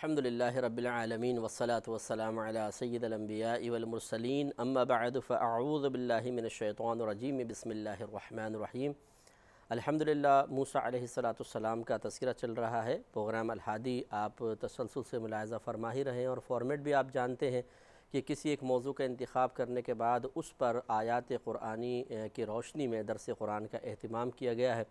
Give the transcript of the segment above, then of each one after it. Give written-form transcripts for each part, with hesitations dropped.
الحمدللہ رب العالمین والصلاة والسلام علی سید الانبیاء والمرسلین اما بعد فاعوذ باللہ من الشیطان الرجیم بسم اللہ الرحمن الرحیم۔ الحمدللہ موسیٰ علیہ السلام کا تذکرہ چل رہا ہے۔ پروگرام الہادی آپ تسلسل سے ملاحظہ فرما ہی رہے ہیں اور فارمیٹ بھی آپ جانتے ہیں کہ کسی ایک موضوع کا انتخاب کرنے کے بعد اس پر آیات قرآنی کی روشنی میں درس قرآن کا اہتمام کیا گیا ہے،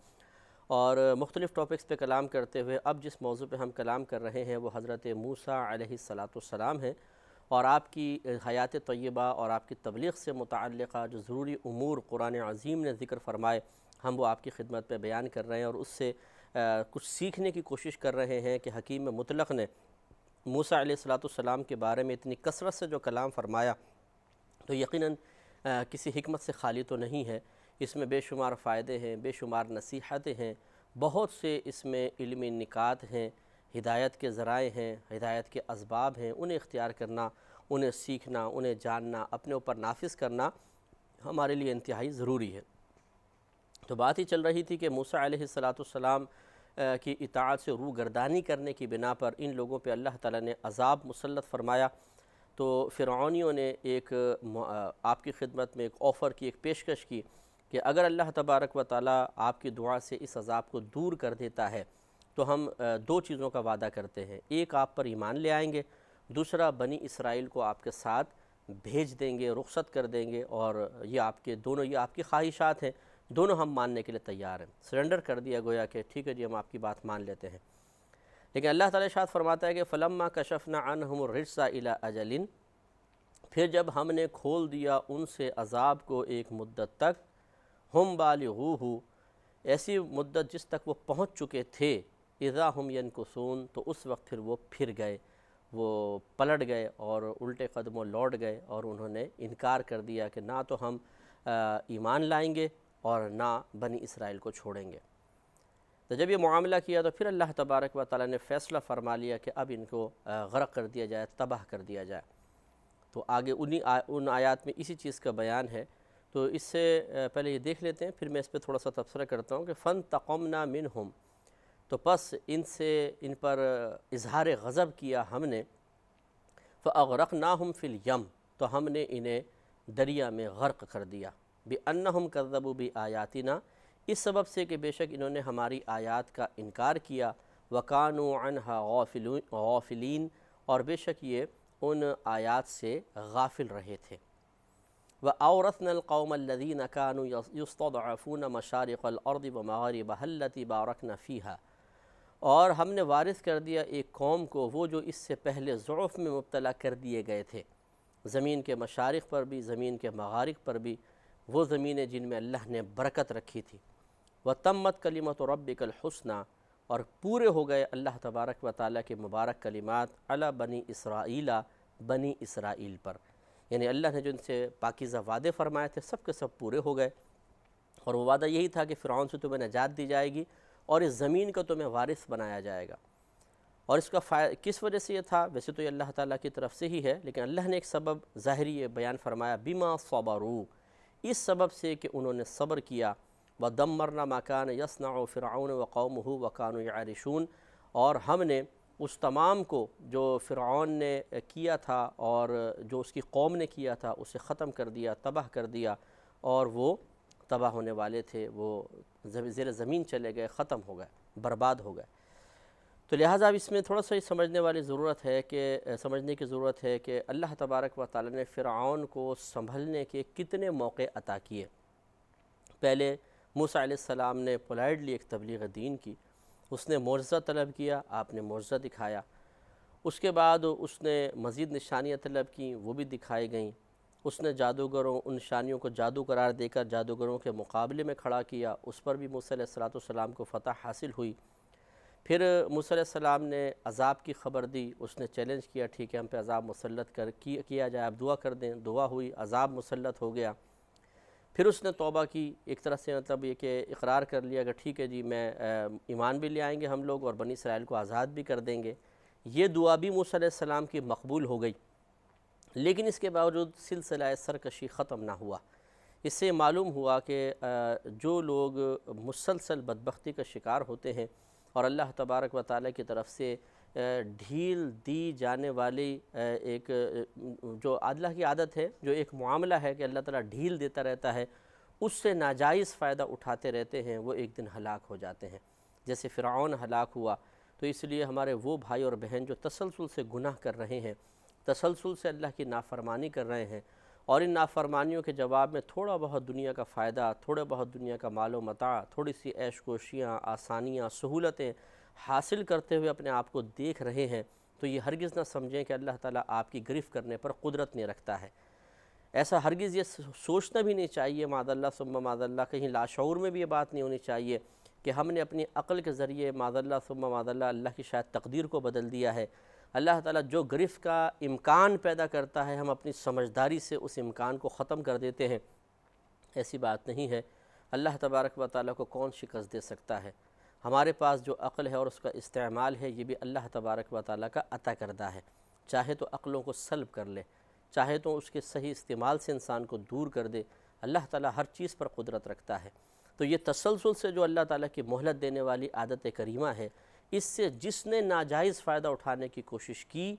اور مختلف ٹاپکس پہ کلام کرتے ہوئے اب جس موضوع پہ ہم کلام کر رہے ہیں وہ حضرت موسیٰ علیہ السلام ہے، اور آپ کی حیات طیبہ اور آپ کی تبلیغ سے متعلقہ جو ضروری امور قرآن عظیم نے ذکر فرمائے ہم وہ آپ کی خدمت پہ بیان کر رہے ہیں، اور اس سے کچھ سیکھنے کی کوشش کر رہے ہیں کہ حکیم مطلق نے موسیٰ علیہ السلام کے بارے میں اتنی کثرت سے جو کلام فرمایا تو یقیناً کسی حکمت سے خالی تو نہیں ہے۔ اس میں بے شمار فائدے ہیں، بے شمار نصیحتیں ہیں، بہت سے اس میں علمی نکات ہیں، ہدایت کے ذرائع ہیں، ہدایت کے اسباب ہیں، انہیں اختیار کرنا، انہیں سیکھنا، انہیں جاننا، اپنے اوپر نافذ کرنا ہمارے لیے انتہائی ضروری ہے۔ تو بات ہی چل رہی تھی کہ موسیٰ علیہ السلام کی اطاعت سے روگردانی کرنے کی بنا پر ان لوگوں پہ اللہ تعالیٰ نے عذاب مسلط فرمایا، تو فرعونیوں نے ایک آپ کی خدمت میں ایک آفر کی، ایک پیشکش کی کہ اگر اللہ تبارک و تعالیٰ آپ کی دعا سے اس عذاب کو دور کر دیتا ہے تو ہم دو چیزوں کا وعدہ کرتے ہیں، ایک آپ پر ایمان لے آئیں گے، دوسرا بنی اسرائیل کو آپ کے ساتھ بھیج دیں گے، رخصت کر دیں گے، اور یہ آپ کی خواہشات ہیں، دونوں ہم ماننے کے لیے تیار ہیں۔ سرنڈر کر دیا گویا کہ ٹھیک ہے جی ہم آپ کی بات مان لیتے ہیں۔ لیکن اللہ تعالیٰ ارشاد فرماتا ہے کہ فَلَمَّا كَشَفْنَا عَنْهُمُ الرِّجْزَ إِلَىٰ أَجَلٍ، پھر جب ہم نے کھول دیا ان سے عذاب کو ایک مدت تک، ہم بالغوہ، ایسی مدت جس تک وہ پہنچ چکے تھے، اذا ہم ینکثون، تو اس وقت پھر وہ پھر گئے، وہ پلٹ گئے اور الٹے قدموں لوٹ گئے، اور انہوں نے انکار کر دیا کہ نہ تو ہم ایمان لائیں گے اور نہ بنی اسرائیل کو چھوڑیں گے۔ تو جب یہ معاملہ کیا تو پھر اللہ تبارک و تعالیٰ نے فیصلہ فرما لیا کہ اب ان کو غرق کر دیا جائے، تباہ کر دیا جائے۔ تو آگے ان آیات میں اسی چیز کا بیان ہے، تو اس سے پہلے یہ دیکھ لیتے ہیں، پھر میں اس پہ تھوڑا سا تبصرہ کرتا ہوں کہ فَانْتَقَمْنَا مِنْهُمْ، تو پس ان پر اظہار غضب کیا ہم نے، فَأَغْرَقْنَاهُمْ فِي الْيَمِّ، تو ہم نے انہیں دریا میں غرق کر دیا، بِأَنَّهُمْ كَذَّبُوا بِآيَاتِنَا، اس سبب سے کہ بے شک انہوں نے ہماری آیات کا انکار کیا، وَكَانُوا عَنْهَا غَافِلِينَ، اور بے شک یہ ان آیات سے غافل رہے تھے۔ وَأَوْرَثْنَا الْقَوْمَ الَّذِينَ كَانُوا يُسْتَضْعَفُونَ مَشَارِقَ الْأَرْضِ وَمَغَارِبَهَا الَّتِي بَارَكْنَا فِيهَا، اور ہم نے وارث کر دیا ایک قوم کو وہ جو اس سے پہلے ضعف میں مبتلا کر دیے گئے تھے، زمین کے مشارق پر بھی، زمین کے مغارب پر بھی، وہ زمینیں جن میں اللہ نے برکت رکھی تھی۔ وَتَمَّتْ كَلِمَةُ رَبِّكَ الْحُسْنَى، اور پورے ہو گئے اللہ تبارک و تعالیٰ کے مبارک کلمات علی بنی اسرائیل، بنی اسرائیل پر، یعنی اللہ نے جو ان سے پاکیزہ وعدے فرمائے تھے سب کے سب پورے ہو گئے، اور وہ وعدہ یہی تھا کہ فرعون سے تمہیں نجات دی جائے گی اور اس زمین کا تمہیں وارث بنایا جائے گا۔ اور اس کا کس وجہ سے یہ تھا؟ ویسے تو یہ اللہ تعالیٰ کی طرف سے ہی ہے، لیکن اللہ نے ایک سبب ظاہری یہ بیان فرمایا، بما صبروا، اس سبب سے کہ انہوں نے صبر کیا، وَدَمَّرْنَا مَا كَانَ يَصْنَعُ فِرْعَوْنُ وَقَوْمُهُ وَكَانُوا يَعْرِشُونَ، اور ہم نے اس تمام کو جو فرعون نے کیا تھا اور جو اس کی قوم نے کیا تھا اسے ختم کر دیا، تباہ کر دیا، اور وہ تباہ ہونے والے تھے، وہ زیر زمین چلے گئے، ختم ہو گئے، برباد ہو گئے۔ تو لہٰذا اب اس میں تھوڑا سا یہ سمجھنے کی ضرورت ہے کہ اللہ تبارک و تعالیٰ نے فرعون کو سنبھلنے کے کتنے موقع عطا کیے۔ پہلے موسیٰ علیہ السلام نے پولائٹلی ایک تبلیغ دین کی، اس نے معجزہ طلب کیا، آپ نے معجزہ دکھایا، اس کے بعد اس نے مزید نشانیاں طلب کیں، وہ بھی دکھائی گئیں، اس نے جادوگروں، ان نشانیوں کو جادو قرار دے کر جادوگروں کے مقابلے میں کھڑا کیا، اس پر بھی موسیٰ علیہ السلام کو فتح حاصل ہوئی۔ پھر موسیٰ علیہ السلام نے عذاب کی خبر دی، اس نے چیلنج کیا، ٹھیک ہے ہم پہ عذاب مسلط کیا جائے، آپ دعا کر دیں، دعا ہوئی، عذاب مسلط ہو گیا۔ پھر اس نے توبہ کی، ایک طرح سے مطلب یہ کہ اقرار کر لیا کہ ٹھیک ہے جی میں ایمان بھی لے آئیں گے ہم لوگ اور بنی اسرائیل کو آزاد بھی کر دیں گے۔ یہ دعا بھی موسیٰ علیہ السلام کی مقبول ہو گئی، لیکن اس کے باوجود سلسلہ سرکشی ختم نہ ہوا۔ اس سے معلوم ہوا کہ جو لوگ مسلسل بدبختی کا شکار ہوتے ہیں اور اللہ تبارک و تعالیٰ کی طرف سے ڈھیل دی جانے والی ایک جو اللہ کی عادت ہے، جو ایک معاملہ ہے کہ اللہ تعالیٰ ڈھیل دیتا رہتا ہے، اس سے ناجائز فائدہ اٹھاتے رہتے ہیں، وہ ایک دن ہلاک ہو جاتے ہیں۔ جیسے فرعون ہلاک ہوا، تو اس لیے ہمارے وہ بھائی اور بہن جو تسلسل سے گناہ کر رہے ہیں، تسلسل سے اللہ کی نافرمانی کر رہے ہیں، اور ان نافرمانیوں کے جواب میں تھوڑا بہت دنیا کا فائدہ، تھوڑا بہت دنیا کا مال و متاع، تھوڑی سی عیش کوشیاں، آسانیاں، سہولتیں حاصل کرتے ہوئے اپنے آپ کو دیکھ رہے ہیں، تو یہ ہرگز نہ سمجھیں کہ اللہ تعالیٰ آپ کی گرفت کرنے پر قدرت نہیں رکھتا ہے۔ ایسا ہرگز یہ سوچنا بھی نہیں چاہیے، معاذ اللہ ثم معاذ اللہ، کہیں لاشعور میں بھی یہ بات نہیں ہونی چاہیے کہ ہم نے اپنی عقل کے ذریعے معاذ اللہ ثم معاذ اللہ اللہ کی شاید تقدیر کو بدل دیا ہے۔ اللہ تعالیٰ جو گرفت کا امکان پیدا کرتا ہے، ہم اپنی سمجھداری سے اس امکان کو ختم کر دیتے ہیں۔ ایسی بات نہیں ہے۔ اللہ تبارک و تعالیٰ کو کون شکست دے سکتا ہے؟ ہمارے پاس جو عقل ہے اور اس کا استعمال ہے، یہ بھی اللہ تبارک و تعالیٰ کا عطا کردہ ہے۔ چاہے تو عقلوں کو سلب کر لے، چاہے تو اس کے صحیح استعمال سے انسان کو دور کر دے۔ اللہ تعالیٰ ہر چیز پر قدرت رکھتا ہے۔ تو یہ تسلسل سے جو اللہ تعالیٰ کی مہلت دینے والی عادت کریمہ ہے، اس سے جس نے ناجائز فائدہ اٹھانے کی کوشش کی،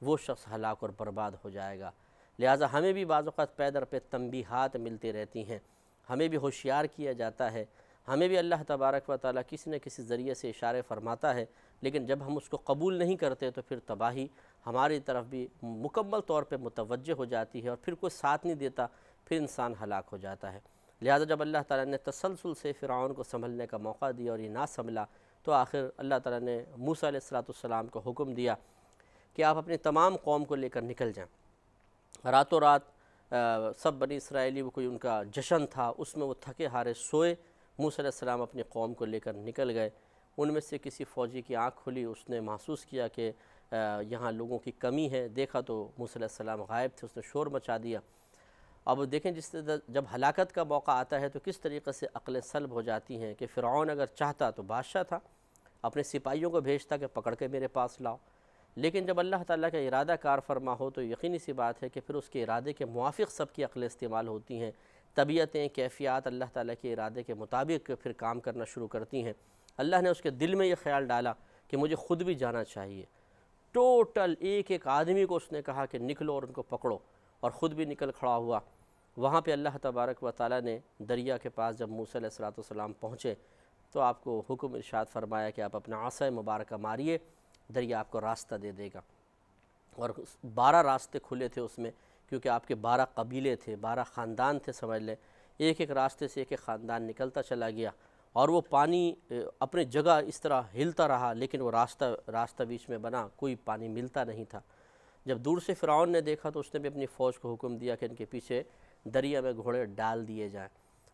وہ شخص ہلاک اور برباد ہو جائے گا۔ لہٰذا ہمیں بھی بعض اوقات پے در پہ تنبیہات ملتی رہتی ہیں، ہمیں بھی ہوشیار کیا جاتا ہے، ہمیں بھی اللہ تبارک و تعالیٰ کسی نہ کسی ذریعے سے اشارے فرماتا ہے، لیکن جب ہم اس کو قبول نہیں کرتے تو پھر تباہی ہماری طرف بھی مکمل طور پہ متوجہ ہو جاتی ہے، اور پھر کوئی ساتھ نہیں دیتا، پھر انسان ہلاک ہو جاتا ہے۔ لہٰذا جب اللہ تعالیٰ نے تسلسل سے فرعون کو سنبھلنے کا موقع دیا اور یہ نہ سنبھلا، تو آخر اللہ تعالیٰ نے موسیٰ علیہ السلام کو حکم دیا کہ آپ اپنی تمام قوم کو لے کر نکل جائیں۔ راتوں رات سب بنی اسرائیلی، وہ کوئی ان کا جشن تھا، اس میں وہ تھکے ہارے سوئے۔ موسیٰ علیہ السلام اپنی قوم کو لے کر نکل گئے۔ ان میں سے کسی فوجی کی آنکھ کھلی، اس نے محسوس کیا کہ یہاں لوگوں کی کمی ہے، دیکھا تو موسیٰ علیہ السلام غائب تھے، اس نے شور مچا دیا۔ اب دیکھیں جب ہلاکت کا موقع آتا ہے تو کس طریقے سے عقلیں سلب ہو جاتی ہیں کہ فرعون اگر چاہتا تو بادشاہ تھا، اپنے سپاہیوں کو بھیجتا کہ پکڑ کے میرے پاس لاؤ، لیکن جب اللہ تعالیٰ کا ارادہ کار فرما ہو تو یقینی سی بات ہے کہ پھر اس کے ارادے کے موافق سب کی عقلیں استعمال ہوتی ہیں، طبیعتیں، کیفیات اللہ تعالیٰ کے ارادے کے مطابق پھر کام کرنا شروع کرتی ہیں۔ اللہ نے اس کے دل میں یہ خیال ڈالا کہ مجھے خود بھی جانا چاہیے۔ ٹوٹل ایک ایک آدمی کو اس نے کہا کہ نکلو اور ان کو پکڑو، اور خود بھی نکل کھڑا ہوا۔ وہاں پہ اللہ تبارک و تعالیٰ نے دریا کے پاس جب موسیٰ علیہ السلام پہنچے تو آپ کو حکم ارشاد فرمایا کہ آپ اپنا عصا مبارکہ ماریے، دریا آپ کو راستہ دے دے گا۔ اور 12 راستے کھلے تھے اس میں، کیونکہ آپ کے 12 قبیلے تھے، 12 خاندان تھے سمجھ لیں، ایک ایک راستے سے ایک ایک خاندان نکلتا چلا گیا، اور وہ پانی اپنے جگہ اس طرح ہلتا رہا، لیکن وہ راستہ بیچ میں بنا، کوئی پانی ملتا نہیں تھا۔ جب دور سے فرعون نے دیکھا تو اس نے بھی اپنی فوج کو حکم دیا کہ ان کے پیچھے دریا میں گھوڑے ڈال دیے جائیں۔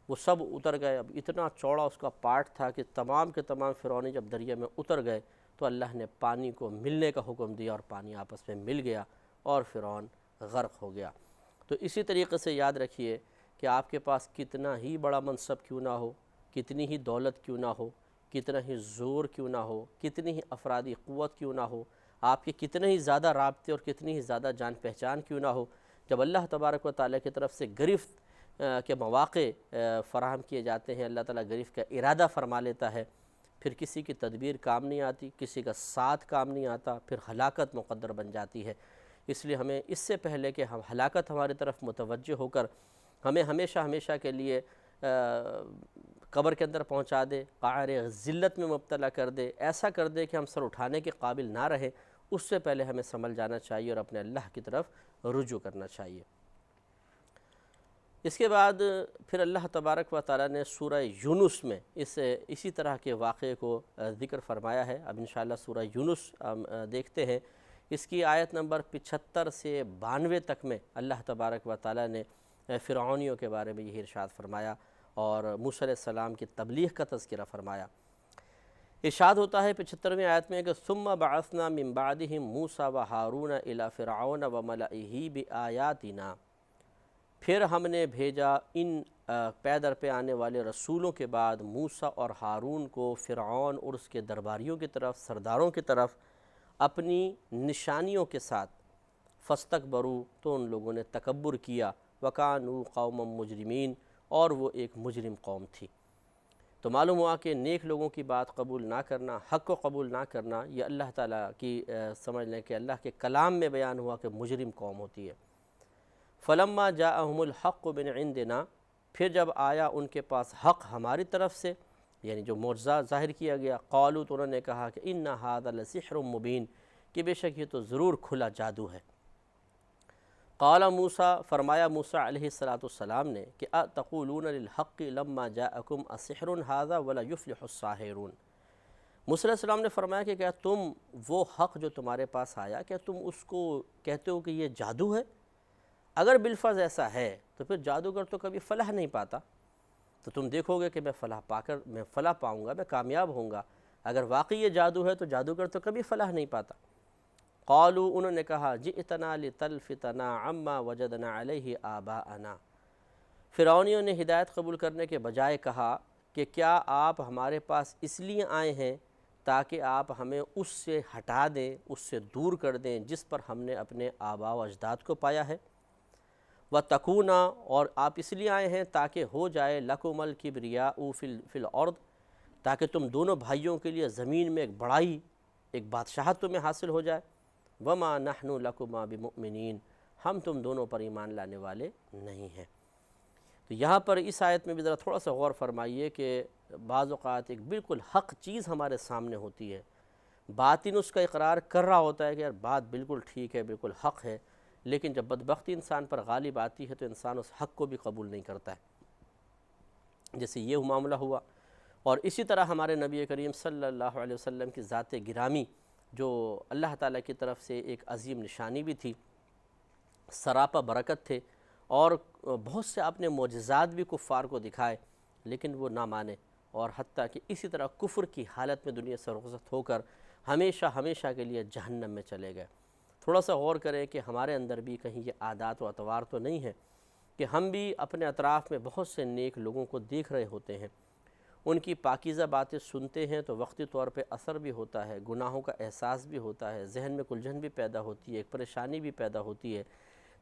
وہ سب اتر گئے۔ اب اتنا چوڑا اس کا پارٹ تھا کہ تمام کے تمام فرعونی جب دریا میں اتر گئے تو اللہ نے پانی کو ملنے کا حکم دیا، اور پانی آپس میں مل گیا اور فرعون غرق ہو گیا۔ تو اسی طریقے سے یاد رکھیے کہ آپ کے پاس کتنا ہی بڑا منصب کیوں نہ ہو، کتنی ہی دولت کیوں نہ ہو، کتنا ہی زور کیوں نہ ہو، کتنی ہی افرادی قوت کیوں نہ ہو، آپ کے کتنے ہی زیادہ رابطے اور کتنی ہی زیادہ جان پہچان کیوں نہ ہو، جب اللہ تبارک و تعالیٰ کی طرف سے گرفت کے مواقع فراہم کیے جاتے ہیں، اللہ تعالیٰ گرفت کا ارادہ فرما لیتا ہے، پھر کسی کی تدبیر کام نہیں آتی، کسی کا ساتھ کام نہیں آتا، پھر ہلاکت مقدر بن جاتی ہے۔ اس لیے ہمیں اس سے پہلے کہ ہم ہلاکت ہماری طرف متوجہ ہو کر ہمیں ہمیشہ کے لیے قبر کے اندر پہنچا دے، قعر ذلت میں مبتلا کر دے، ایسا کر دے کہ ہم سر اٹھانے کے قابل نہ رہیں، اس سے پہلے ہمیں سنبھل جانا چاہیے اور اپنے اللہ کی طرف رجوع کرنا چاہیے۔ اس کے بعد پھر اللہ تبارک و تعالیٰ نے سورہ یونس میں اسی طرح کے واقعے کو ذکر فرمایا ہے۔ اب انشاءاللہ سورہ یونس دیکھتے ہیں۔ اس کی آیت نمبر 75 سے 92 تک میں اللہ تبارک و تعالیٰ نے فرعونیوں کے بارے میں یہ ارشاد فرمایا اور موسیٰ علیہ السلام کی تبلیغ کا تذکرہ فرمایا۔ ارشاد ہوتا ہے 75ویں آیت میں کہ ثم بعثنا من بعدہم موسیٰ وہارون الی فرعون وملئہ بآیاتنا، پھر ہم نے بھیجا ان پے در پہ آنے والے رسولوں کے بعد موسیٰ اور ہارون کو فرعون اور اس کے درباریوں کی طرف، سرداروں کی طرف اپنی نشانیوں کے ساتھ۔ فاستکبروا، تو ان لوگوں نے تکبر کیا، وکانوا قوما مجرمین، اور وہ ایک مجرم قوم تھی۔ تو معلوم ہوا کہ نیک لوگوں کی بات قبول نہ کرنا، حق کو قبول نہ کرنا، یہ اللہ تعالیٰ کی سمجھ لیں کہ اللہ کے کلام میں بیان ہوا کہ مجرم قوم ہوتی ہے۔ فلما جاءہم الحق من عندنا، پھر جب آیا ان کے پاس حق ہماری طرف سے، یعنی جو معجزہ ظاہر کیا گیا، قالوا، تو انہوں نے کہا کہ ان ھذا لسحر مبین، کہ بے شک یہ تو ضرور کھلا جادو ہے۔ قال موسیٰ، فرمایا موسیٰ علیہ السلام نے کہ اتقولون للحق لما جاءکم اسحر ھذا ولا یفلح الساحرون۔ موسیٰ علیہ السلام نے فرمایا کہ کیا تم وہ حق جو تمہارے پاس آیا، کیا تم اس کو کہتے ہو کہ یہ جادو ہے؟ اگر بالفرض ایسا ہے تو پھر جادوگر تو کبھی فلاح نہیں پاتا، تو تم دیکھو گے کہ میں فلاح پاؤں گا، میں کامیاب ہوں گا۔ اگر واقعی یہ جادو ہے تو جادوگر تو کبھی فلاح نہیں پاتا۔ قالوا، انہوں نے کہا جئتنا لتلفتنا عما وجدنا علیہ آباءنا۔ فرعونیوں نے ہدایت قبول کرنے کے بجائے کہا کہ کیا آپ ہمارے پاس اس لیے آئے ہیں تاکہ آپ ہمیں اس سے ہٹا دیں، اس سے دور کر دیں جس پر ہم نے اپنے آباء و اجداد کو پایا ہے۔ وَتَكُونَا، اور آپ اس لیے آئے ہیں تاکہ ہو جائے لَكُمَ الْكِبْرِيَاءُ فِي الْأَرْضِ، تاکہ تم دونوں بھائیوں کے لیے زمین میں ایک بڑائی، ایک بادشاہت تمہیں حاصل ہو جائے۔ وَمَا نَحْنُ لَكُمَا بِمُؤْمِنِينَ، ہم تم دونوں پر ایمان لانے والے نہیں ہیں۔ تو یہاں پر اس آیت میں بھی ذرا تھوڑا سا غور فرمائیے کہ بعض اوقات ایک بالکل حق چیز ہمارے سامنے ہوتی ہے، باطن اس کا اقرار کر رہا ہوتا ہے کہ یار بات بالکل ٹھیک ہے، بالکل حق ہے، لیکن جب بدبختی انسان پر غالب آتی ہے تو انسان اس حق کو بھی قبول نہیں کرتا ہے، جیسے یہ معاملہ ہوا۔ اور اسی طرح ہمارے نبی کریم صلی اللہ علیہ وسلم کی ذات گرامی، جو اللہ تعالیٰ کی طرف سے ایک عظیم نشانی بھی تھی، سراپا برکت تھے، اور بہت سے آپ نے معجزات بھی کفار کو دکھائے، لیکن وہ نہ مانے، اور حتیٰ کہ اسی طرح کفر کی حالت میں دنیا سے رخصت ہو کر ہمیشہ ہمیشہ کے لیے جہنم میں چلے گئے۔ تھوڑا سا غور کریں کہ ہمارے اندر بھی کہیں یہ عادات و اطوار تو نہیں ہے کہ ہم بھی اپنے اطراف میں بہت سے نیک لوگوں کو دیکھ رہے ہوتے ہیں، ان کی پاکیزہ باتیں سنتے ہیں تو وقتی طور پہ اثر بھی ہوتا ہے، گناہوں کا احساس بھی ہوتا ہے، ذہن میں الجھن بھی پیدا ہوتی ہے، ایک پریشانی بھی پیدا ہوتی ہے،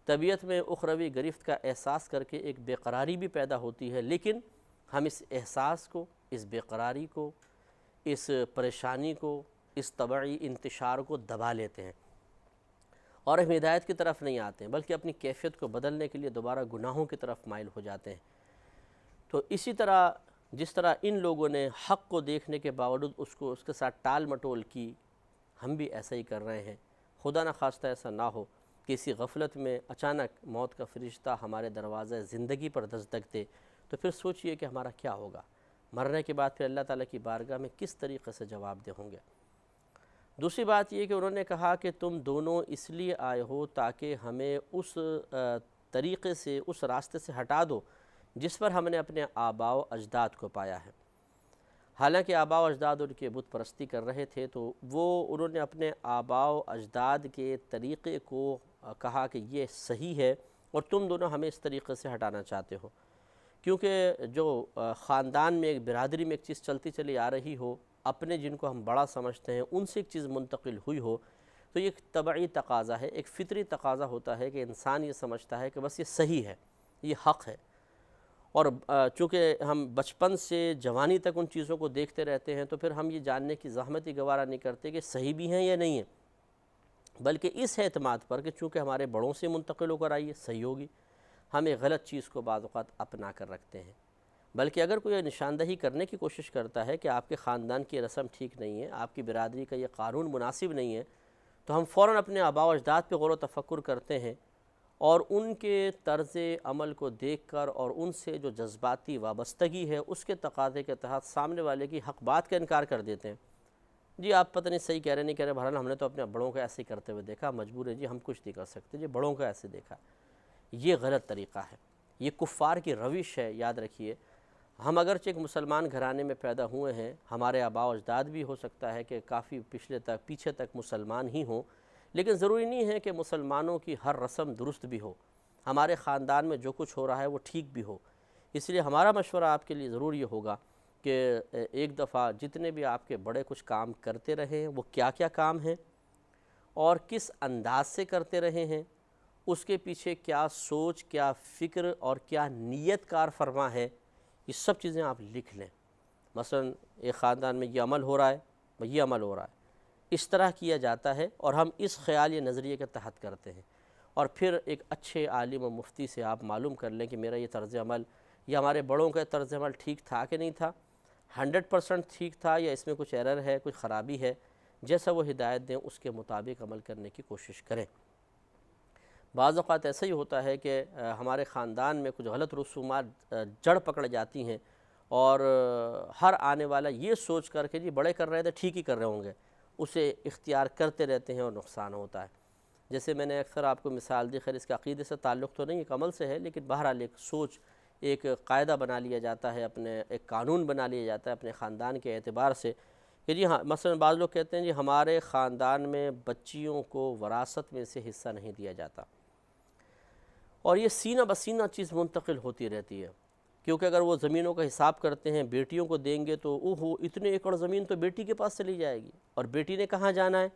طبیعت میں اخروی گرفت کا احساس کر کے ایک بے قراری بھی پیدا ہوتی ہے، لیکن ہم اس احساس کو، اس بے قراری کو، اس پریشانی کو، اس طبعی انتشار کو دبا لیتے ہیں، اور ہم ہدایت کی طرف نہیں آتے ہیں، بلکہ اپنی کیفیت کو بدلنے کے لیے دوبارہ گناہوں کی طرف مائل ہو جاتے ہیں۔ تو اسی طرح جس طرح ان لوگوں نے حق کو دیکھنے کے باوجود اس کے ساتھ ٹال مٹول کی، ہم بھی ایسا ہی کر رہے ہیں۔ خدا نہ خواستہ ایسا نہ ہو کہ اسی غفلت میں اچانک موت کا فرشتہ ہمارے دروازے زندگی پر دستک دے، تو پھر سوچئے کہ ہمارا کیا ہوگا، مرنے کے بعد پھر اللہ تعالیٰ کی بارگاہ میں کس طریقے سے جواب دہ ہوں گے۔ دوسری بات یہ کہ انہوں نے کہا کہ تم دونوں اس لیے آئے ہو تاکہ ہمیں اس طریقے سے، اس راستے سے ہٹا دو جس پر ہم نے اپنے آباء و اجداد کو پایا ہے۔ حالانکہ آباء و اجداد ان کے بت پرستی کر رہے تھے، تو انہوں نے اپنے آباء و اجداد کے طریقے کو کہا کہ یہ صحیح ہے، اور تم دونوں ہمیں اس طریقے سے ہٹانا چاہتے ہو، کیونکہ جو خاندان میں، ایک برادری میں ایک چیز چلتی چلی آ رہی ہو، اپنے جن کو ہم بڑا سمجھتے ہیں ان سے ایک چیز منتقل ہوئی ہو، تو یہ ایک طبعی تقاضا ہے، ایک فطری تقاضا ہوتا ہے کہ انسان یہ سمجھتا ہے کہ بس یہ صحیح ہے، یہ حق ہے۔ اور چونکہ ہم بچپن سے جوانی تک ان چیزوں کو دیکھتے رہتے ہیں، تو پھر ہم یہ جاننے کی زحمت ہی گوارا نہیں کرتے کہ صحیح بھی ہیں یا نہیں ہیں، بلکہ اس اعتماد پر کہ چونکہ ہمارے بڑوں سے منتقل ہو کر آئی ہے، صحیح ہوگی، ہم ایک غلط چیز کو بعض اوقات اپنا کر رکھتے ہیں۔ بلکہ اگر کوئی نشاندہی کرنے کی کوشش کرتا ہے کہ آپ کے خاندان کی رسم ٹھیک نہیں ہے، آپ کی برادری کا یہ قانون مناسب نہیں ہے، تو ہم فوراً اپنے آباء و اجداد پہ غور و تفکر کرتے ہیں، اور ان کے طرز عمل کو دیکھ کر اور ان سے جو جذباتی وابستگی ہے اس کے تقاضے کے تحت سامنے والے کی حق بات کا انکار کر دیتے ہیں۔ جی آپ پتہ نہیں صحیح کہہ رہے نہیں کہہ رہے، بہرحال ہم نے تو اپنے بڑوں کو ایسے ہی کرتے ہوئے دیکھا، مجبور ہے جی، ہم کچھ نہیں کر سکتے جی، بڑوں کو ایسے دیکھا۔ یہ غلط طریقہ ہے، یہ کفار کی روش ہے۔ یاد رکھیے، ہم اگرچہ ایک مسلمان گھرانے میں پیدا ہوئے ہیں، ہمارے آباء و اجداد بھی ہو سکتا ہے کہ کافی پیچھے تک مسلمان ہی ہوں، لیکن ضروری نہیں ہے کہ مسلمانوں کی ہر رسم درست بھی ہو، ہمارے خاندان میں جو کچھ ہو رہا ہے وہ ٹھیک بھی ہو۔ اس لیے ہمارا مشورہ آپ کے لیے ضرور یہ ہوگا کہ ایک دفعہ جتنے بھی آپ کے بڑے کچھ کام کرتے رہے ہیں، وہ کیا کیا کام ہیں اور کس انداز سے کرتے رہے ہیں، اس کے پیچھے کیا سوچ، کیا فکر اور کیا نیت کار فرما ہے، یہ سب چیزیں آپ لکھ لیں۔ مثلا ایک خاندان میں یہ عمل ہو رہا ہے، یہ عمل ہو رہا ہے، اس طرح کیا جاتا ہے، اور ہم اس خیال یا نظریے کے تحت کرتے ہیں، اور پھر ایک اچھے عالم و مفتی سے آپ معلوم کر لیں کہ میرا یہ طرز عمل یا ہمارے بڑوں کا طرز عمل ٹھیک تھا کہ نہیں تھا، 100% ٹھیک تھا یا اس میں کچھ ایرر ہے، کچھ خرابی ہے، جیسا وہ ہدایت دیں اس کے مطابق عمل کرنے کی کوشش کریں۔ بعض اوقات ایسا ہی ہوتا ہے کہ ہمارے خاندان میں کچھ غلط رسومات جڑ پکڑ جاتی ہیں، اور ہر آنے والا یہ سوچ کر کہ جی بڑے کر رہے تھے ٹھیک ہی کر رہے ہوں گے، اسے اختیار کرتے رہتے ہیں اور نقصان ہوتا ہے۔ جیسے میں نے اکثر آپ کو مثال دی، خیر اس کے عقیدے سے تعلق تو نہیں، ایک عمل سے ہے، لیکن بہرحال ایک سوچ، ایک قاعدہ بنا لیا جاتا ہے، اپنے ایک قانون بنا لیا جاتا ہے اپنے خاندان کے اعتبار سے کہ جی ہاں، مثلا بعض لوگ کہتے ہیں جی ہمارے خاندان میں بچیوں کو وراثت میں سے حصہ نہیں دیا جاتا، اور یہ سینہ بسینہ چیز منتقل ہوتی رہتی ہے، کیونکہ اگر وہ زمینوں کا حساب کرتے ہیں بیٹیوں کو دیں گے تو اوہو اتنے ایکڑ زمین تو بیٹی کے پاس چلی جائے گی، اور بیٹی نے کہاں جانا ہے؟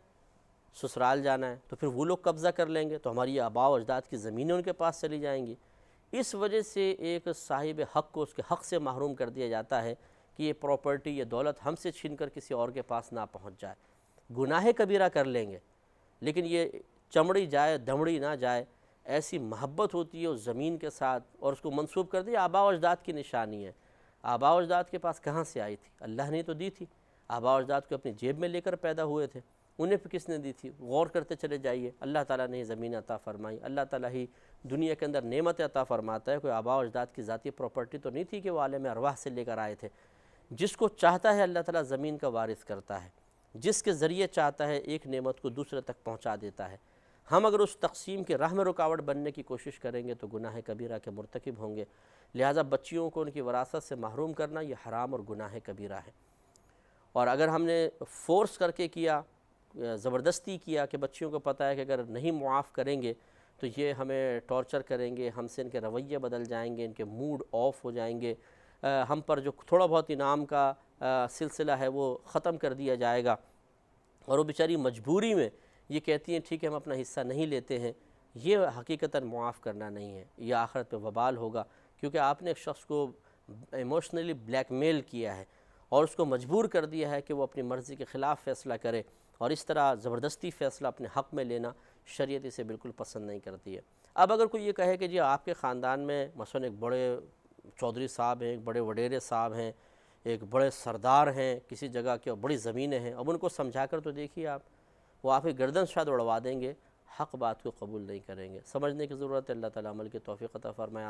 سسرال جانا ہے، تو پھر وہ لوگ قبضہ کر لیں گے تو ہماری آباء و اجداد کی زمینیں ان کے پاس چلی جائیں گی۔ اس وجہ سے ایک صاحب حق کو اس کے حق سے محروم کر دیا جاتا ہے کہ یہ پراپرٹی، یہ دولت ہم سے چھین کر کسی اور کے پاس نہ پہنچ جائے۔ گناہ کبیرہ کر لیں گے، لیکن یہ چمڑی جائے دمڑی نہ جائے، ایسی محبت ہوتی ہے اس زمین کے ساتھ، اور اس کو منسوب کر دیا آباء و اجداد کی نشانی ہے۔ آباء و اجداد کے پاس کہاں سے آئی تھی؟ اللہ نے تو دی تھی، آباء و اجداد کو اپنی جیب میں لے کر پیدا ہوئے تھے، انہیں پہ کس نے دی تھی؟ غور کرتے چلے جائیے، اللہ تعالیٰ نے زمین عطا فرمائی، اللہ تعالیٰ ہی دنیا کے اندر نعمت عطا فرماتا ہے، کوئی آباء و اجداد کی ذاتی پراپرٹی تو نہیں تھی کہ وہ عالم ارواح سے لے کر آئے تھے۔ جس کو چاہتا ہے اللہ تعالیٰ زمین کا وارث کرتا ہے، جس کے ذریعے چاہتا ہے ایک نعمت کو دوسرے تک پہنچا دیتا ہے۔ ہم اگر اس تقسیم کے راہ میں رکاوٹ بننے کی کوشش کریں گے تو گناہ کبیرہ کے مرتکب ہوں گے، لہٰذا بچیوں کو ان کی وراثت سے محروم کرنا یہ حرام اور گناہ کبیرہ ہے۔ اور اگر ہم نے فورس کر کے کیا، زبردستی کیا کہ بچیوں کو پتہ ہے کہ اگر نہیں معاف کریں گے تو یہ ہمیں ٹارچر کریں گے، ہم سے ان کے رویے بدل جائیں گے، ان کے موڈ آف ہو جائیں گے، ہم پر جو تھوڑا بہت انعام کا سلسلہ ہے وہ ختم کر دیا جائے گا، اور وہ بیچاری مجبوری میں یہ کہتی ہیں ٹھیک ہے ہم اپنا حصہ نہیں لیتے ہیں، یہ حقیقتاً معاف کرنا نہیں ہے، یہ آخرت پہ وبال ہوگا، کیونکہ آپ نے ایک شخص کو ایموشنلی بلیک میل کیا ہے اور اس کو مجبور کر دیا ہے کہ وہ اپنی مرضی کے خلاف فیصلہ کرے، اور اس طرح زبردستی فیصلہ اپنے حق میں لینا شریعت اسے بالکل پسند نہیں کرتی ہے۔ اب اگر کوئی یہ کہے کہ جی آپ کے خاندان میں مثلا ایک بڑے چودھری صاحب ہیں، ایک بڑے وڈیرے صاحب ہیں، ایک بڑے سردار ہیں کسی جگہ کے، اور بڑی زمینیں ہیں، اب ان کو سمجھا کر تو دیکھیے آپ، وہ آپ کی گردن شاید اڑوا دیں گے، حق بات کو قبول نہیں کریں گے۔ سمجھنے کی ضرورت ہے، اللہ تعالیٰ عمل کی توفیق عطا فرمائے۔